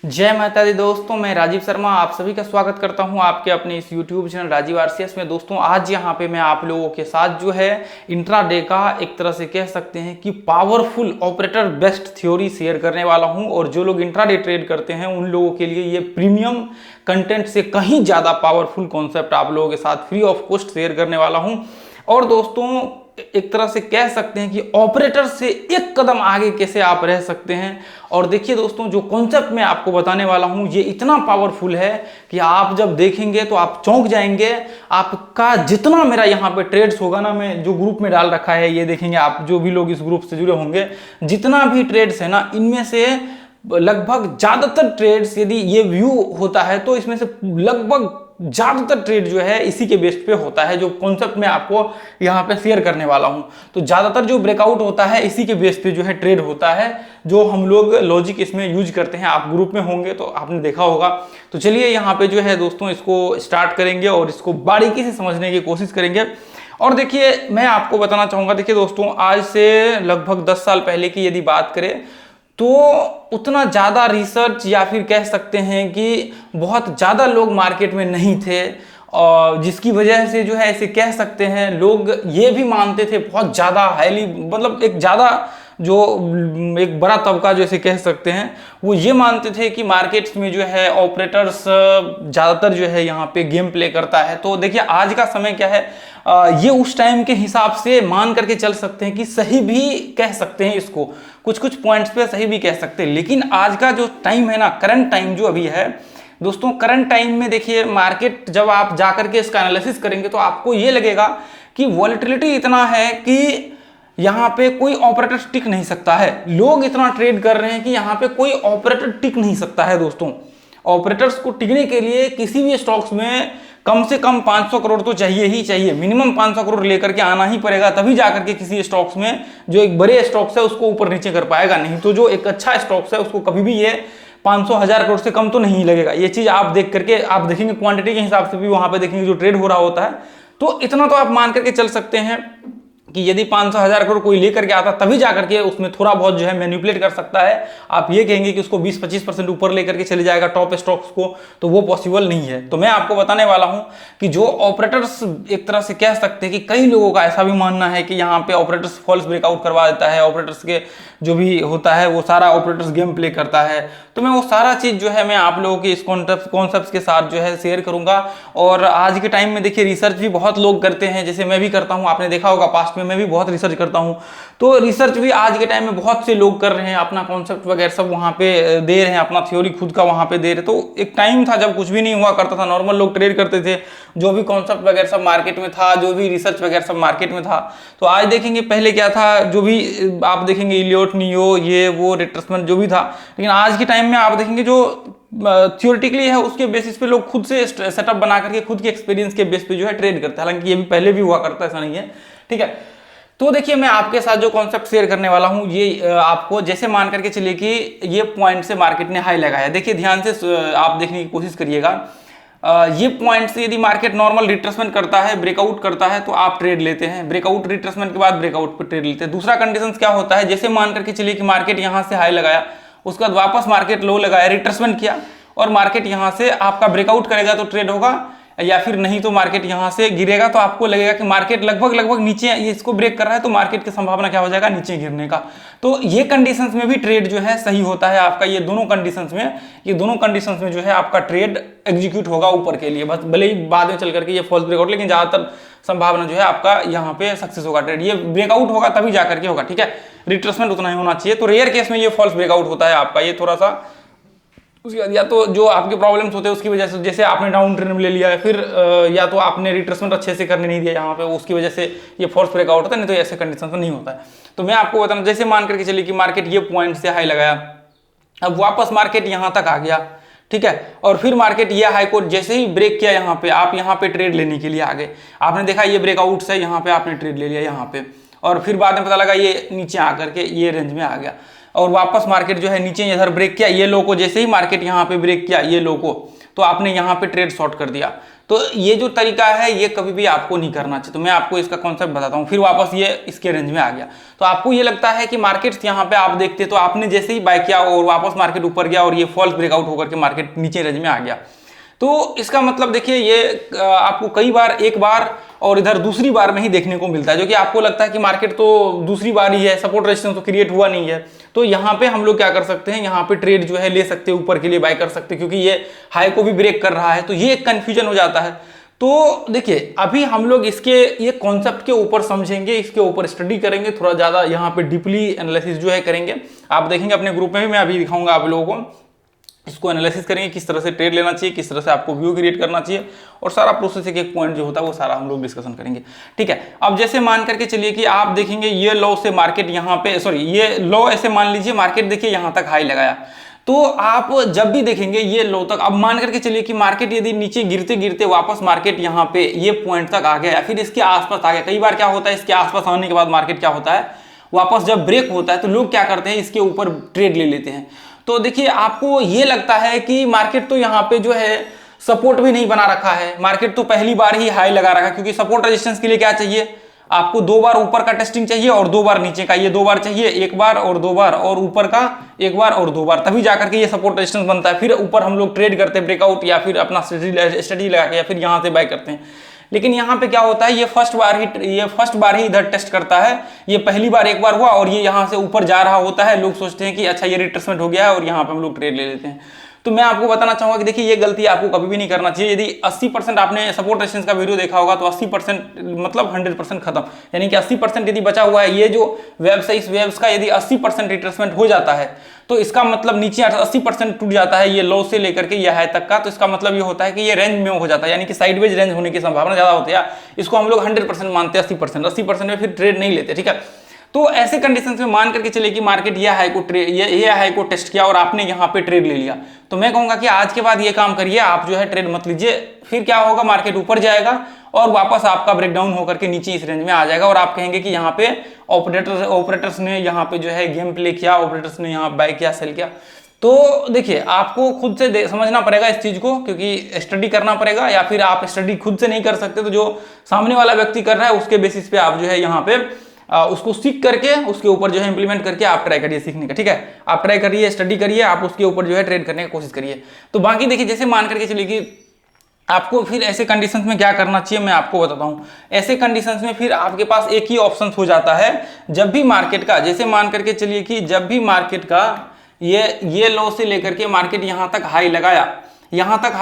जय माता दी दोस्तों, मैं राजीव शर्मा आप सभी का स्वागत करता हूं आपके अपने इस YouTube चैनल राजीव आरसीएस में। दोस्तों आज यहां पे मैं आप लोगों के साथ जो है इंट्राडे का एक तरह से कह सकते हैं कि powerful operator best theory share करने वाला हूं। और जो लोग इंट्राडे ट्रेड करते हैं उन लोगों के लिए ये प्रीमियम कंटेंट से कहीं ज़्यादा पावरफुल कॉन्सेप्ट आप लोगों के साथ फ्री ऑफ कॉस्ट शेयर करने वाला हूँ। और दोस्तों एक तरह से कह सकते हैं कि ऑपरेटर से एक कदम आगे कैसे आप रह सकते हैं। और देखिए दोस्तों, जो कॉन्सेप्ट मैं आपको बताने वाला हूं ये इतना पावरफुल है कि आप जब देखेंगे तो आप चौंक जाएंगे। आपका जितना मेरा यहाँ पे ट्रेड्स होगा ना, मैं जो ग्रुप में डाल रखा है ये देखेंगे आप, जो भी लोग इस ग्रुप से जुड़े होंगे, जितना भी ट्रेड्स है ना, इनमें से लगभग ज्यादातर ट्रेड्स यदि ये व्यू होता है तो इसमें से लगभग ज्यादातर ट्रेड जो है इसी के बेस पे होता है। जो कॉन्सेप्ट मैं आपको यहाँ पे शेयर करने वाला हूँ, तो ज्यादातर जो ब्रेकआउट होता है इसी के बेस पे जो है ट्रेड होता है, जो हम लोग लॉजिक इसमें यूज करते हैं। आप ग्रुप में होंगे तो आपने देखा होगा। तो चलिए यहाँ पे जो है दोस्तों इसको स्टार्ट करेंगे और इसको बारीकी से समझने की कोशिश करेंगे। और देखिए मैं आपको बताना चाहूंगा, देखिए दोस्तों आज से लगभग 10 साल पहले की यदि बात करें तो उतना ज़्यादा रिसर्च या फिर कह सकते हैं कि बहुत ज़्यादा लोग मार्केट में नहीं थे, और जिसकी वजह से जो है ऐसे कह सकते हैं लोग ये भी मानते थे बहुत ज़्यादा हाईली, मतलब एक ज़्यादा जो एक बड़ा तबका जो ऐसे कह सकते हैं वो ये मानते थे कि मार्केट्स में जो है ऑपरेटर्स ज़्यादातर जो है यहाँ पे गेम प्ले करता है। तो देखिए आज का समय क्या है, ये उस टाइम के हिसाब से मान करके चल सकते हैं कि सही भी कह सकते हैं इसको, कुछ कुछ पॉइंट्स पे सही भी कह सकते हैं। लेकिन आज का जो टाइम है ना, करंट टाइम जो अभी है दोस्तों, करंट टाइम में देखिए मार्केट जब आप जाकर के इसका एनालिसिस करेंगे तो आपको ये लगेगा कि वॉलेटिलिटी इतना है कि यहाँ पे कोई ऑपरेटर टिक नहीं सकता है। लोग इतना ट्रेड कर रहे हैं कि यहाँ पे कोई ऑपरेटर टिक नहीं सकता है। दोस्तों ऑपरेटर्स को टिकने के लिए किसी भी स्टॉक्स में कम से कम 500 करोड़ तो चाहिए ही चाहिए, मिनिमम 500 करोड़ लेकर के आना ही पड़ेगा, तभी जाकर के किसी स्टॉक्स में जो एक बड़े स्टॉक्स है उसको ऊपर नीचे कर पाएगा। नहीं तो जो एक अच्छा स्टॉक्स है उसको कभी भी ये 500,000 करोड़ से कम तो नहीं लगेगा। ये चीज आप देख करके आप देखेंगे, क्वांटिटी के हिसाब से भी वहां पे देखेंगे जो ट्रेड हो रहा होता है। तो इतना तो आप मान करके चल सकते हैं कि यदि 500,000 करोड़ कोई लेकर के आता तभी जाकर के उसमें थोड़ा बहुत जो है मैनिपुलेट कर सकता है। आप ये कहेंगे कि उसको 20-25% ऊपर लेकर के चले जाएगा टॉप स्टॉक्स को, तो वो पॉसिबल नहीं है। तो मैं आपको बताने वाला हूं कि जो ऑपरेटर्स एक तरह से कह सकते हैं कि कई लोगों का ऐसा भी मानना है कि यहाँ पे ऑपरेटर्स फॉल्स ब्रेकआउट करवा देता है, ऑपरेटर्स के जो भी होता है वो सारा ऑपरेटर्स गेम प्ले करता है। तो मैं वो सारा चीज जो है मैं आप लोगों के इस कॉन्सेप्ट के साथ जो है शेयर करूंगा। और आज के टाइम में देखिए रिसर्च भी बहुत लोग करते हैं, जैसे मैं भी करता हूं, आपने देखा होगा पास्ट में मैं भी बहुत रिसर्च करता हूं। तो रिसर्च भी आज के टाइम में बहुत से लोग कर रहे हैं, अपना कॉन्सेप्ट वगैरह सब वहां पे दे रहे हैं, अपना थ्योरी खुद का वहां पे दे रहे। तो एक टाइम था जब कुछ भी नहीं हुआ करता था, नॉर्मल लोग ट्रेड करते थे, जो भी कॉन्सेप्ट वगैरह सब मार्केट में था, जो भी रिसर्च वगैरह सब मार्केट में था। तो आज देखेंगे पहले क्या था, जो भी आप देखेंगे इलियट, नियो, ये वो रिट्रेसमेंट जो भी था। लेकिन आज के टाइम में आप देखेंगे जो थियोरेटिकली है उसके बेसिस पे लोग खुद से सेटअप बना करके खुद के एक्सपीरियंस के बेस पे जो है ट्रेड करते हैं। हालांकि ये भी पहले भी हुआ करता है, ऐसा नहीं है, ठीक है। तो देखिए मैं आपके साथ जो कॉन्सेप्ट शेयर करने वाला हूं ये आपको जैसे मान करके चलिए कि ये पॉइंट से मार्केट ने हाई लगाया। देखिए ध्यान से आप देखने की कोशिश करिएगा, ये पॉइंट से यदि मार्केट नॉर्मल रिट्रेसमेंट करता है, ब्रेकआउट करता है, तो आप ट्रेड लेते हैं। ब्रेकआउट रिट्रेसमेंट के बाद ब्रेकआउट पर ट्रेड लेते हैं। दूसरा कंडीशन क्या होता है, जैसे मान करके चलिए कि मार्केट यहां से हाई लगाया, उसके बाद वापस मार्केट लो लगाया, रिट्रेसमेंट किया और मार्केट यहां से आपका ब्रेकआउट करेगा तो ट्रेड होगा, या फिर नहीं तो मार्केट यहां से गिरेगा तो आपको लगेगा कि मार्केट लगभग नीचे ये इसको ब्रेक कर रहा है, तो मार्केट की संभावना क्या हो जाएगा, नीचे गिरने का। तो ये कंडीशंस में भी ट्रेड जो है सही होता है आपका। ये दोनों कंडीशंस में जो है आपका ट्रेड एग्जीक्यूट होगा ऊपर के लिए, बस भले ही बाद में चल करके ये फॉल्स ब्रेकआउट, लेकिन ज्यादातर संभावना जो है आपका यहाँ पे सक्सेस होगा ट्रेड। ये ब्रेकआउट होगा तभी जाकर के होगा, ठीक है। रिट्रेसमेंट उतना ही होना चाहिए। तो रेयर केस में ये फॉल्स ब्रेकआउट होता है आपका, ये थोड़ा सा उसके बाद या तो जो आपके प्रॉब्लम्स होते हैं उसकी वजह से, जैसे आपने डाउन ट्रेंड में ले लिया है, फिर या तो आपने रिट्रेसमेंट अच्छे से करने नहीं दिया यहाँ पे, उसकी वजह से ये फॉल्स ब्रेकआउट होता है, नहीं तो ऐसे कंडीशन में नहीं होता है। तो मैं आपको बताना, जैसे मान करके चलिए कि मार्केट ये पॉइंट से हाई लगाया, अब वापस मार्केट यहाँ तक आ गया, ठीक है, और फिर मार्केट ये हाई को जैसे ही ब्रेक किया यहाँ पे, आप यहाँ पे ट्रेड लेने के लिए आ गए। आपने देखा ये ब्रेकआउट से यहाँ पे आपने ट्रेड ले लिया यहाँ पे, और फिर बाद में पता लगा ये नीचे आकर के ये रेंज में आ गया, और वापस मार्केट जो है नीचे इधर ब्रेक किया, ये लो को जैसे ही मार्केट यहाँ पे ब्रेक किया ये लो को, तो आपने यहाँ पे ट्रेड शॉर्ट कर दिया। तो ये जो तरीका है ये कभी भी आपको नहीं करना चाहिए। तो मैं आपको इसका कॉन्सेप्ट बताता हूँ। फिर वापस ये इसके रेंज में आ गया, तो आपको ये लगता है कि मार्केट यहाँ पे आप देखते, तो आपने जैसे ही बाय किया और वापस मार्केट ऊपर गया और ये फॉल्स ब्रेकआउट होकर के मार्केट नीचे रेंज में आ गया, तो इसका मतलब देखिए ये आपको कई बार, एक बार और इधर दूसरी बार में ही देखने को मिलता है, जो कि आपको लगता है कि मार्केट तो दूसरी बार ही है, सपोर्ट रेजिस्टेंस तो क्रिएट हुआ नहीं है। तो यहाँ पे हम लोग क्या कर सकते हैं, यहाँ पे ट्रेड जो है ले सकते हैं, ऊपर के लिए बाय कर सकते हैं, क्योंकि ये हाई को भी ब्रेक कर रहा है। तो ये एक कंफ्यूजन हो जाता है। तो देखिए अभी हम लोग इसके ये कॉन्सेप्ट के ऊपर समझेंगे, इसके ऊपर स्टडी करेंगे, थोड़ा ज्यादा यहाँ पे डीपली एनालिसिस जो है करेंगे। आप देखेंगे अपने ग्रुप में भी मैं अभी दिखाऊंगा आप लोगों को, इसको एनालिसिस करेंगे किस तरह से ट्रेड लेना चाहिए, किस तरह से आपको व्यू क्रिएट करना चाहिए, और सारा प्रोसेस एक पॉइंट जो होता है वो सारा हम लोग डिस्कशन करेंगे। ठीक है, अब जैसे मान करके चलिए कि आप देखेंगे ये लो से मार्केट यहाँ पे, सॉरी ये लो ऐसे मान लीजिए मार्केट देखिए यहाँ तक हाई लगाया, तो आप जब भी देखेंगे ये लो तक, अब मान करके चलिए कि मार्केट यदि नीचे गिरते गिरते वापस मार्केट यहाँ पे ये पॉइंट तक आ गया, फिर इसके आसपास आ गया। कई बार क्या होता है, इसके आसपास आने के बाद मार्केट क्या होता है, वापस जब ब्रेक होता है तो लोग क्या करते हैं, इसके ऊपर ट्रेड ले लेते हैं। तो देखिए आपको ये लगता है कि मार्केट तो यहाँ पे जो है सपोर्ट भी नहीं बना रखा है, मार्केट तो पहली बार ही हाई लगा रखा है, क्योंकि सपोर्ट रेजिस्टेंस के लिए क्या चाहिए, आपको 2 बार ऊपर का टेस्टिंग चाहिए और 2 बार नीचे का, ये 2 बार चाहिए, 1 बार और 2 बार, और ऊपर का 1 बार और 2 बार, तभी जाकर के ये सपोर्ट रेजिस्टेंस बनता है। फिर ऊपर हम लोग ट्रेड करते हैं ब्रेकआउट, या फिर अपना स्ट्रेटजी लगा के, या फिर यहाँ से बाय करते हैं। लेकिन यहाँ पे क्या होता है, ये फर्स्ट बार ही इधर टेस्ट करता है, ये पहली बार 1 बार हुआ और ये यहाँ से ऊपर जा रहा होता है, लोग सोचते हैं कि अच्छा ये रिट्रेसमेंट हो गया है और यहाँ पे हम लोग ट्रेड ले लेते हैं। तो मैं आपको बताना चाहूंगा कि देखिए ये गलती आपको कभी भी नहीं करना चाहिए। यदि 80% आपने सपोर्ट रेजिस्टेंस का वीडियो देखा होगा तो 80% मतलब 100% खत्म, यानी कि 80% यदि बचा हुआ है, ये जो वेव्स है, इस वेव्स का यदि 80% रिट्रेसमेंट हो जाता है तो इसका मतलब नीचे 80% टूट जाता है, ये लो से लेकर के ये हाई तक का, तो इसका मतलब ये होता है कि ये रेंज में हो जाता है, यानी कि साइडवेज रेंज होने की संभावना ज्यादा होती है। इसको हम लोग 100% मानते हैं, 80% में फिर ट्रेड नहीं लेते। ठीक है, तो ऐसे कंडीशंस में मान करके चले कि मार्केट ये हाई को टेस्ट किया और आपने यहाँ पे ट्रेड ले लिया, तो मैं कहूंगा कि आज के बाद ये काम करिए, आप जो है ट्रेड मत लीजिए। फिर क्या होगा, मार्केट ऊपर जाएगा और वापस आपका ब्रेकडाउन होकर के नीचे इस रेंज में आ जाएगा, और आप कहेंगे कि यहाँ पे ऑपरेटर्स ने यहाँ पे जो है गेम प्ले किया, ऑपरेटर्स ने यहाँ बाय किया, सेल किया। तो देखिए आपको खुद से समझना पड़ेगा इस चीज को, क्योंकि स्टडी करना पड़ेगा, या फिर आप स्टडी खुद से नहीं कर सकते तो जो सामने वाला व्यक्ति कर रहा है उसके बेसिस पे आप जो है यहाँ पे उसको सीख करके उसके ऊपर जो है इंप्लीमेंट करके आप ट्राई करिए सीखने का। ठीक है, आप ट्राई करिए, स्टडी करिए, आप उसके ऊपर जो है ट्रेड करने की कोशिश करिए। तो बाकी देखिए जैसे मान करके चलिए कि आपको फिर ऐसे कंडीशंस में क्या करना चाहिए मैं आपको बताता हूं। ऐसे कंडीशंस में फिर आपके पास एक ही ऑप्शन हो जाता है, जब भी मार्केट का, जैसे मान करके चलिए कि जब भी मार्केट का ये लो से लेकर के मार्केट यहां तक हाई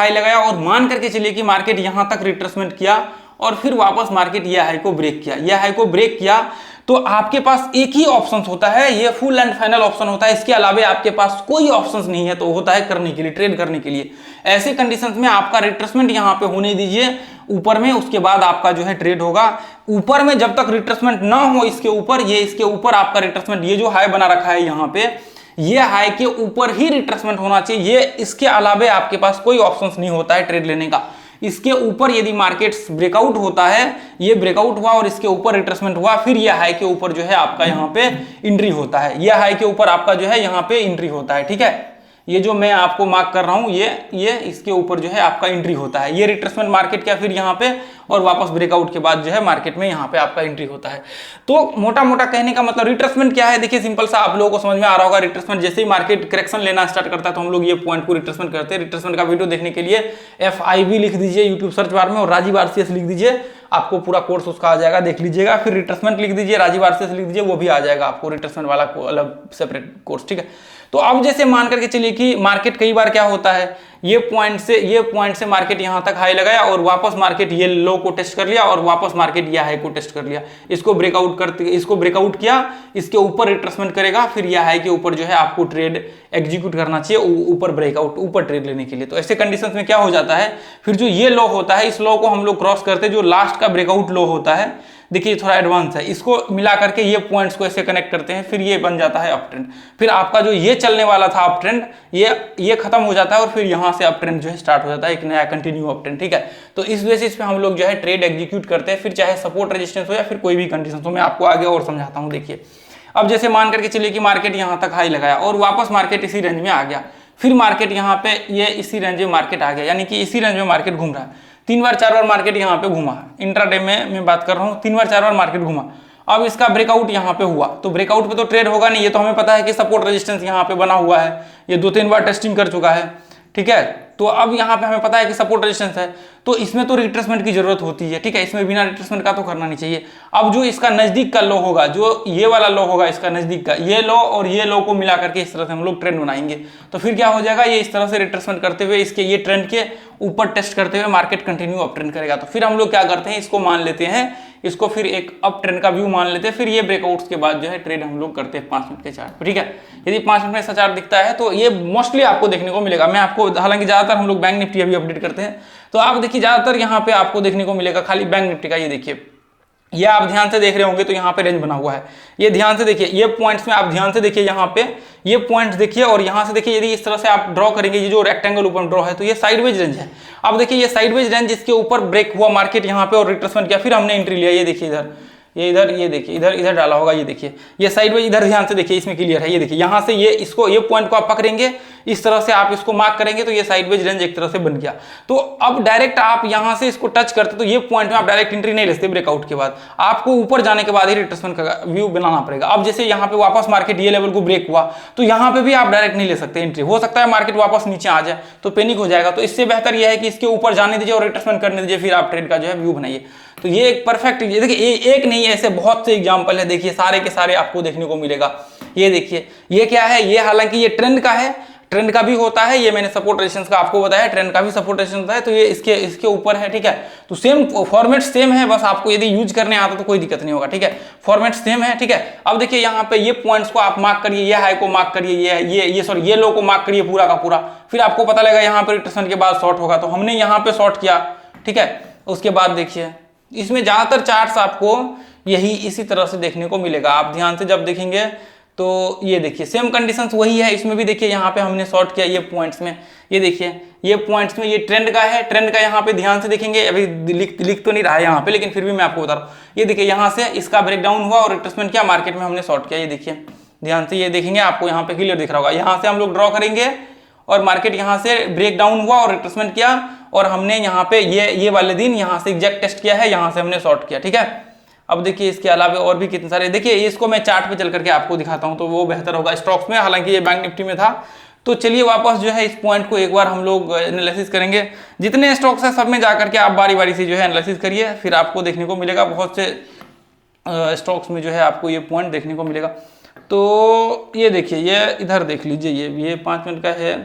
लगाया और मान करके चलिए कि मार्केट यहां तक रिट्रेसमेंट किया और फिर वापस मार्केट ये हाई को ब्रेक किया, तो आपके पास एक ही ऑप्शन होता है, ये फुल एंड फाइनल ऑप्शन होता है, इसके अलावा आपके पास कोई ऑप्शंस नहीं है, तो होता है करने के लिए, ट्रेड करने के लिए। ऐसे कंडीशंस में आपका रिट्रेसमेंट यहां पे होने दीजिए ऊपर में, उसके बाद आपका जो है ट्रेड होगा। ऊपर में जब तक रिट्रेसमेंट ना हो इसके ऊपर आपका रिट्रेसमेंट, ये जो हाई बना रखा है यहाँ पे, ये हाई के ऊपर ही रिट्रेसमेंट होना चाहिए, ये इसके अलावा आपके पास कोई ऑप्शंस नहीं होता है ट्रेड लेने का। इसके ऊपर यदि मार्केट ब्रेकआउट होता है, ये ब्रेकआउट हुआ और इसके ऊपर रिट्रेसमेंट हुआ, फिर ये हाई के ऊपर जो है आपका यहाँ पे एंट्री होता है, ये हाई के ऊपर आपका जो है यहाँ पे एंट्री होता है। ठीक है, ये जो मैं आपको मार्क कर रहा हूं ये इसके ऊपर जो है आपका एंट्री होता है, ये रिट्रेसमेंट मार्केट क्या फिर यहाँ पे, और वापस ब्रेकआउट के बाद जो है मार्केट में यहाँ पे आपका एंट्री होता है। तो मोटा मोटा कहने का मतलब रिट्रेसमेंट क्या है, देखिए सिंपल सा आप लोगों को समझ में आ रहा होगा। रिट्रेसमेंट जैसे ही मार्केट करेक्शन लेना स्टार्ट करता है तो हम लोग ये पॉइंट को रिट्रेसमेंट करते हैं। रिट्रेसमेंट का वीडियो देखने के लिए FIB लिख दीजिए यूट्यूब सर्च बार में और राजीव RCS लिख दीजिए, आपको पूरा कोर्स उसका आ जाएगा, देख लीजिएगा। फिर रिट्रेसमेंट लिख दीजिए, राजीव RCS लिख दीजिए, वो भी आ जाएगा आपको रिट्रेसमेंट वाला अलग सेपरेट कोर्स। ठीक है, तो अब जैसे मान करके चलिए कि मार्केट कई बार क्या होता है, ये पॉइंट से मार्केट यहां तक हाई लगाया और वापस मार्केट ये लो को टेस्ट कर लिया और वापस मार्केट ये हाई को टेस्ट कर लिया, इसको ब्रेकआउट किया, इसके ऊपर रिट्रेसमेंट करेगा, फिर ये हाई के ऊपर जो है आपको ट्रेड एग्जीक्यूट करना चाहिए ऊपर ट्रेड लेने के लिए। तो ऐसे कंडीशंस में क्या हो जाता है, फिर जो ये लो होता है, इस लो को हम लोग क्रॉस करते हैं, जो लास्ट का ब्रेकआउट लो होता है, देखिए थोड़ा एडवांस है, इसको मिला करके ये पॉइंट्स को ऐसे कनेक्ट करते हैं, फिर ये बन जाता है अप ट्रेंड। फिर आपका जो ये चलने वाला था अप ट्रेंड, ये खत्म हो जाता है और फिर यहाँ से अप ट्रेंड जो है स्टार्ट हो जाता है, एक नया कंटिन्यू अप ट्रेंड। ठीक है, तो इस बेसिस पे हम लोग जो है ट्रेड एग्जीक्यूट करते हैं, फिर चाहे सपोर्ट रेजिस्टेंस हो या फिर कोई भी कंडीशन हो। मैं आपको आगे और समझाता हूँ। देखिए अब जैसे मान करके चलिए कि मार्केट यहाँ तक हाई लगाया और वापस मार्केट इसी रेंज में आ गया, फिर मार्केट यहाँ पे ये इसी रेंज में मार्केट आ गया, यानी कि इसी रेंज में मार्केट घूम रहा है। 3 बार 4 बार मार्केट यहाँ पे घूमा, इंट्राडे में मैं बात कर रहा हूँ, 3 बार 4 बार मार्केट घूमा। अब इसका ब्रेकआउट यहाँ पे हुआ, तो ब्रेकआउट पे तो ट्रेड होगा नहीं, ये तो हमें पता है कि सपोर्ट रेजिस्टेंस यहाँ पे बना हुआ है, ये 2-3 बार टेस्टिंग कर चुका है, ठीक है। तो अब यहाँ पे हमें पता है कि सपोर्ट रेजिस्टेंस है, तो इसमें तो रिट्रेसमेंट की जरूरत होती है, ठीक है। इसमें बिना रिट्रेसमेंट का तो करना नहीं चाहिए। अब जो इसका नजदीक का लो होगा, जो ये वाला लो होगा इसका नजदीक का, ये लो और ये लो को मिला करके इस तरह से हम लोग ट्रेंड बनाएंगे, तो फिर क्या हो जाएगा, ये इस तरह से रिट्रेसमेंट करते हुए इसके ये ट्रेंड के ऊपर टेस्ट करते हुए मार्केट कंटिन्यू अप ट्रेंड करेगा। तो फिर हम लोग क्या करते हैं, इसको मान लेते हैं, इसको फिर एक अप ट्रेंड का व्यू मान लेते हैं, फिर ये ब्रेकआउट्स के बाद जो है ट्रेड हम लोग करते हैं 5 मिनट के चार्ट, ठीक है। यदि 5 मिनट में ऐसा चार्ट दिखता है तो ये मोस्टली आपको देखने को मिलेगा। मैं आपको, हालांकि ज्यादातर हम लोग बैंक निफ्टी अभी अपडेट करते हैं, तो आप देखिए ज्यादातर यहाँ पे आपको देखने को मिलेगा खाली बैंक निफ्टी का। ये देखिए, ये आप ध्यान से देख रहे होंगे तो यहाँ पे रेंज बना हुआ है, ये ध्यान से देखिए, ये पॉइंट्स में आप ध्यान से देखिए, यहाँ पे ये पॉइंट्स देखिए, और यहाँ से देखिए, यदि इस तरह से आप ड्रॉ करेंगे, ये जो रेक्टेंगल ऊपर ड्रॉ है, तो ये साइडवेज रेंज है। अब देखिए ये साइडवेज रेंज, इसके ऊपर ब्रेक हुआ मार्केट यहाँ पे और रिट्रेसमेंट किया, फिर हमने एंट्री लिया। ये देखिए इधर, ये इधर, ये देखिए इधर डाला होगा, ये देखिए ये साइडवेज, इधर ध्यान से देखिए, इसमें क्लियर है। ये देखिए यहाँ से ये इसको, ये पॉइंट को आप पकड़ेंगे, इस तरह से आप इसको मार्क करेंगे, तो ये साइडवेज रेंज एक तरह से बन गया। तो अब डायरेक्ट आप यहाँ से इसको टच करते तो ये पॉइंट में आप डायरेक्ट एंट्री नहीं लेते, ब्रेकआउट के बाद आपको ऊपर जाने के बाद ही रिट्रेसमेंट का व्यू बनाना पड़ेगा। अब जैसे यहाँ पे वापस मार्केट ये लेवल को ब्रेक हुआ, तो यहाँ पे भी आप डायरेक्ट नहीं ले सकते एंट्री, हो सकता है मार्केट वापस नीचे आ जाए तो पैनिक हो जाएगा। तो इससे बेहतर यह है कि इसके ऊपर जाने दीजिए और रिट्रेसमेंट करने दीजिए, फिर आप ट्रेड का जो है व्यू बनाइए। तो ये एक परफेक्ट, ये देखिए एक नहीं ऐसे बहुत से एग्जांपल है, देखिए सारे के सारे आपको देखने को मिलेगा। ये देखिए ये क्या है, ये हालांकि ये ट्रेंड का है, ट्रेंड का भी होता है, ये मैंने सपोर्ट रेजिस्टेंस का आपको बताया, ट्रेंड का भी सपोर्ट रेजिस्टेंस होता है, तो ये इसके ऊपर है, ठीक है। तो सेम फॉर्मेट सेम है, बस आपको यदि यूज करने आता तो कोई दिक्कत नहीं होगा, ठीक है। फॉर्मेट सेम है, ठीक है। अब देखिए यहाँ पे ये पॉइंट्स को आप मार्क करिए, ये हाई को मार्क करिए, ये लो को मार्क करिए पूरा का पूरा, फिर आपको पता लगेगा यहाँ पे रिट्रेसमेंट के बाद शॉर्ट होगा, तो हमने यहाँ पे शॉर्ट किया, ठीक है। उसके बाद देखिए इसमें ज्यादातर चार्ट्स आपको यही इसी तरह से देखने को मिलेगा, आप ध्यान से जब देखेंगे तो ये देखिए सेम कंडीशंस वही है, इसमें भी देखिए यहाँ पे हमने शॉर्ट किया ये पॉइंट्स में, ये देखिए ये पॉइंट्स में, ये ट्रेंड का है, ट्रेंड का यहाँ पे ध्यान से देखेंगे, अभी लिख तो नहीं रहा है यहाँ पे, लेकिन फिर भी मैं आपको बता रहा हूँ। ये देखिए यहाँ से इसका ब्रेकडाउन हुआ और रिट्रेसमेंट किया, मार्केट में हमने शॉर्ट किया, ये देखिए ध्यान से, ये देखेंगे आपको यहाँ पे क्लियर दिख रहा होगा। यहाँ से हम लोग ड्रॉ करेंगे और मार्केट यहाँ से ब्रेक डाउन हुआ और रिट्रेसमेंट किया, और हमने यहाँ पे ये वाले दिन यहाँ से एग्जैक्ट टेस्ट किया है, यहाँ से हमने शॉर्ट किया, ठीक है। अब देखिए इसके अलावा और भी कितने सारे, देखिए इसको मैं चार्ट पे चल करके आपको दिखाता हूँ तो वो बेहतर होगा स्टॉक्स में, हालांकि ये बैंक निफ्टी में था। तो चलिए वापस जो है इस पॉइंट को एक बार हम लोग एनालिसिस करेंगे, जितने स्टॉक्स है सब में जा करके आप बारी बारी से जो है एनालिसिस करिए, फिर आपको देखने को मिलेगा बहुत से स्टॉक्स में जो है आपको ये पॉइंट देखने को मिलेगा। तो ये देखिए, ये इधर देख लीजिए, ये 5 मिनट का है,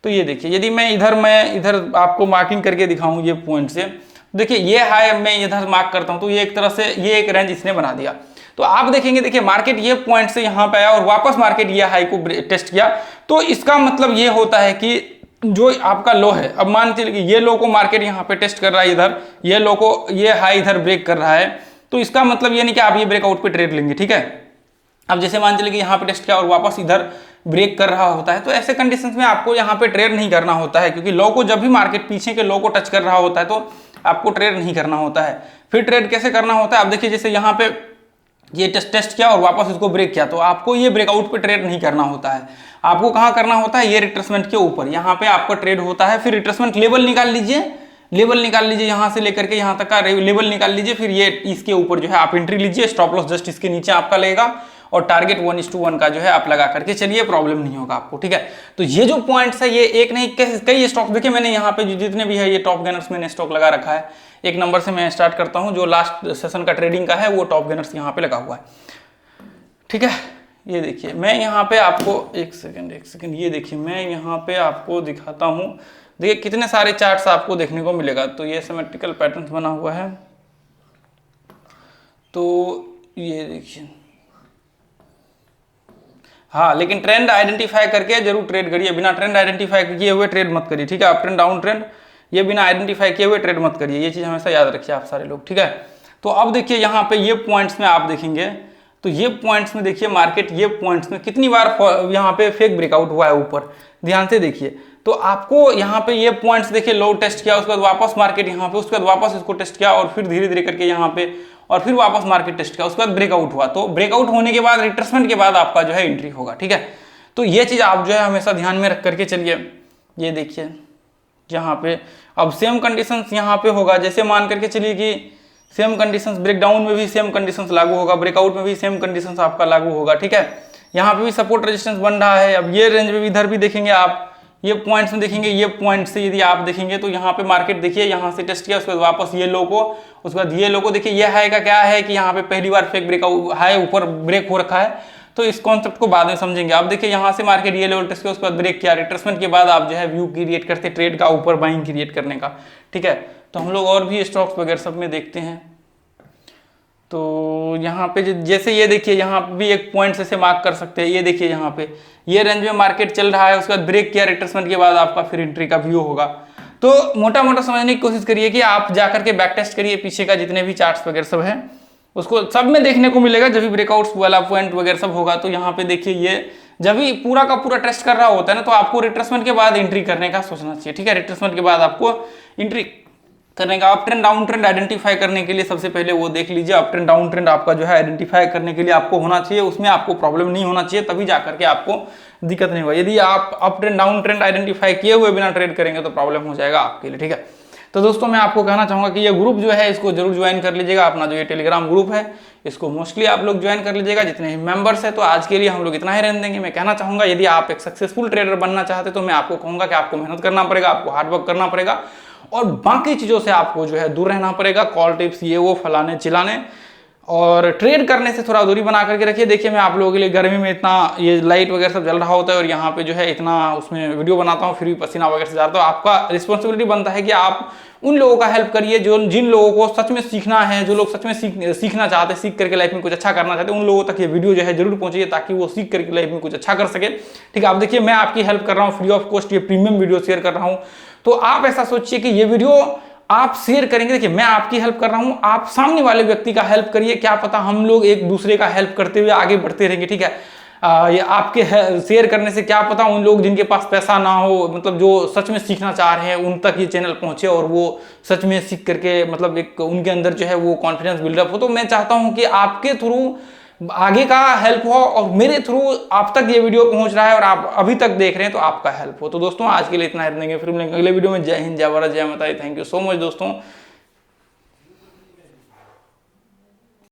तो ये देखिए यदि मैं इधर आपको मार्किंग करके दिखाऊं ये पॉइंट से, देखिए ये हाई मैं इधर मार्क करता हूं, तो ये एक तरह से ये एक रेंज इसने बना दिया। तो आप देखेंगे, देखिए मार्केट ये पॉइंट से यहाँ पे आया और वापस मार्केट ये हाई को टेस्ट किया, तो इसका मतलब ये होता है कि जो आपका लो है, अब मान चलिए ये लो को मार्केट यहाँ पे टेस्ट कर रहा है, इधर ये लो को ये हाई इधर ब्रेक कर रहा है, तो इसका मतलब ये नहीं कि आप ये ब्रेकआउट पे ट्रेड लेंगे, ठीक है। अब जैसे मान चलिए कि यहाँ पे टेस्ट किया और वापस इधर ब्रेक कर रहा होता है, तो ऐसे कंडीशंस में आपको यहाँ पे ट्रेड नहीं करना होता है, क्योंकि लो को जब भी मार्केट पीछे के लो को टच कर रहा होता है तो आपको ट्रेड नहीं करना होता है। फिर ट्रेड कैसे करना होता है, आप देखिए जैसे यहाँ पे ये टेस्ट किया और वापस इसको ब्रेक किया, तो आपको ये ब्रेकआउट पे ट्रेड नहीं करना होता है, आपको कहाँ करना होता है, ये रिट्रेसमेंट के ऊपर, यहाँ पे आपका ट्रेड होता है। फिर रिट्रेसमेंट लेवल निकाल लीजिए, यहाँ से लेकर के यहाँ तक का लेवल निकाल लीजिए, फिर ये इसके ऊपर जो है आप एंट्री लीजिए, स्टॉप लॉस जस्ट इसके नीचे आपका लगेगा, और टारगेट 1:1 का जो है आप लगा करके चलिए, प्रॉब्लम नहीं होगा आपको, ठीक है। तो ये जो पॉइंट्स है, ये एक नहीं कई स्टॉक, देखिए मैंने यहाँ पे जितने भी है ये टॉप गेनर्स मैंने स्टॉक लगा रखा है। एक नंबर से मैं स्टार्ट करता हूँ, जो लास्ट सेशन का ट्रेडिंग का है वो टॉप गेनर्स यहाँ पे लगा हुआ है, ठीक है। ये देखिए मैं यहाँ पे आपको एक सेकेंड ये देखिए मैं यहाँ पे आपको दिखाता हूँ, देखिए कितने सारे चार्ट्स आपको देखने को मिलेगा। तो ये सिमेट्रिकल पैटर्न बना हुआ है, तो ये देखिए, हाँ लेकिन ट्रेंड आइडेंटिफाई करके जरूर ट्रेड करिए, बिना ट्रेंड आइडेंटिफाई किए हुए ट्रेड मत करिए, ठीक है। अप ट्रेंड डाउन ट्रेंड ये बिना आइडेंटिफाई किए हुए ट्रेड मत करिए, ये चीज हमेशा याद रखिए आप सारे लोग, ठीक है। तो अब देखिए यहाँ पे ये पॉइंट्स में आप देखेंगे, तो ये पॉइंट्स में देखिए मार्केट ये पॉइंट्स में कितनी बार यहाँ पे फेक ब्रेकआउट हुआ है ऊपर, ध्यान से देखिए। तो आपको यहाँ पे ये पॉइंट्स देखिए, लो टेस्ट किया, उसके बाद वापस मार्केट यहाँ पे, उसके बाद वापस इसको टेस्ट किया और फिर धीरे धीरे करके यहाँ पे, और फिर वापस मार्केट टेस्ट किया, उसके बाद ब्रेकआउट हुआ। तो ब्रेकआउट होने के बाद रिट्रेसमेंट के बाद आपका जो है एंट्री होगा, ठीक है। तो ये चीज़ आप जो है हमेशा ध्यान में रख करके चलिए। ये देखिए यहाँ पे अब सेम कंडीशंस यहाँ पे होगा, जैसे मान करके चलिए कि सेम कंडीशंस ब्रेकडाउन में भी सेम कंडीशंस लागू होगा, ब्रेकआउट में भी सेम कंडीशंस आपका लागू होगा, ठीक है। यहाँ पे भी सपोर्ट रेजिस्टेंस बन रहा है। अब ये रेंज में भी इधर भी देखेंगे आप, ये पॉइंट्स में देखेंगे, ये पॉइंट से यदि आप देखेंगे तो यहाँ पे मार्केट देखिए यहाँ से टेस्ट किया, उसके बाद वापस ये लो को, उसके बाद ये लो को देखिए। ये हाई का क्या है कि यहाँ पे पहली बार फेक ब्रेकआउट हाई ऊपर ब्रेक हो रखा है, तो इस कॉन्सेप्ट को बाद में समझेंगे। आप देखिए यहाँ से मार्केट ये लेवल टेस्ट किया, उसके बाद ब्रेक किया, रिट्रेसमेंट के बाद आप जो है व्यू क्रिएट करते ट्रेड का, ऊपर बाइंग क्रिएट करने का, ठीक है। तो हम लोग और भी स्टॉक्स वगैरह सब में देखते हैं। तो यहाँ पे जैसे ये देखिए यहाँ पे भी एक पॉइंट से मार्क कर सकते हैं। ये देखिए यहाँ पे ये रेंज में मार्केट चल रहा है, उसके बाद ब्रेक किया, रिट्रेसमेंट के बाद आपका फिर एंट्री का व्यू होगा। तो मोटा मोटा समझने की कोशिश करिए कि आप जाकर के बैक टेस्ट करिए, पीछे का जितने भी चार्ट्स वगैरह सब है उसको सब में देखने को मिलेगा। जब भी ब्रेकआउट्स वाला पॉइंट वगैरह सब होगा तो यहाँ पे देखिए ये जब भी पूरा का पूरा टेस्ट कर रहा होता है ना, तो आपको रिट्रेसमेंट के बाद एंट्री करने का सोचना चाहिए, ठीक है। रिट्रेसमेंट के बाद आपको एंट्री करने का, up trend down trend identify करने के लिए सबसे पहले वो देख लीजिए। अप ट्रेंड डाउन ट्रेंड आपका जो है आइडेंटिफाई करने के लिए आपको होना चाहिए, उसमें आपको प्रॉब्लम नहीं होना चाहिए, तभी जाकर के आपको दिक्कत नहीं होगा। यदि आप up trend down trend identify किए हुए बिना ट्रेड करेंगे तो प्रॉब्लम हो जाएगा आपके लिए, ठीक है। तो दोस्तों मैं आपको कहना चाहूंगा कि ये ग्रुप जो है इसको जरूर ज्वाइन कर लीजिएगा, अपना जो ये टेलीग्राम ग्रुप है इसको मोस्टली आप लोग ज्वाइन कर लीजिएगा, जितने भी मेंबर्स है। तो आज के लिए हम लोग इतना ही रहने देंगे। मैं कहना चाहूंगा यदि आप एक सक्सेसफुल ट्रेडर बनना चाहते तो मैं आपको कहूंगा कि आपको मेहनत करना पड़ेगा, आपको हार्डवर्क करना पड़ेगा और बाकी चीज़ों से आपको जो है दूर रहना पड़ेगा, कॉल टिप्स ये वो फलाने चिलाने, और ट्रेड करने से थोड़ा दूरी बना करके रखिए। देखिए मैं आप लोगों के लिए गर्मी में इतना ये लाइट वगैरह सब जल रहा होता है और यहाँ पे जो है इतना उसमें वीडियो बनाता हूँ, फिर भी पसीना वगैरह से जाता है। तो आपका रिस्पॉन्सिबिलिटी बनता है कि आप उन लोगों का हेल्प करिए जो जिन लोगों को सच में सीखना है, जो लोग सच में सीखना चाहते हैं, सीख करके लाइफ में कुछ अच्छा करना चाहते हैं, उन लोगों तक ये वीडियो जो है जरूर पहुंचिए ताकि वो सीख करके लाइफ में कुछ अच्छा कर सके, ठीक है। आप देखिए मैं आपकी हेल्प कर रहा हूँ, फ्री ऑफ कॉस्ट ये प्रीमियम वीडियो शेयर कर रहा हूँ। तो आप ऐसा सोचिए कि ये वीडियो आप शेयर करेंगे, देखिए मैं आपकी हेल्प कर रहा हूं, आप सामने वाले व्यक्ति का हेल्प करिए, क्या पता हम लोग एक दूसरे का हेल्प करते हुए आगे बढ़ते रहेंगे, ठीक है। ये आपके शेयर करने से क्या पता उन लोग जिनके पास पैसा ना हो, मतलब जो सच में सीखना चाह रहे हैं, उन तक ये चैनल पहुंचे और वो सच में सीख करके मतलब एक उनके अंदर जो है वो कॉन्फिडेंस बिल्डअप हो। तो मैं चाहता हूं कि आपके थ्रू आगे का हेल्प हो और मेरे थ्रू आप तक ये वीडियो पहुंच रहा है और आप अभी तक देख रहे हैं तो आपका हेल्प हो। तो दोस्तों आज के लिए इतना ही, फिर मिलेंगे अगले वीडियो में। जय हिंद, जय भारत, जय माता दी। थैंक यू सो मच दोस्तों।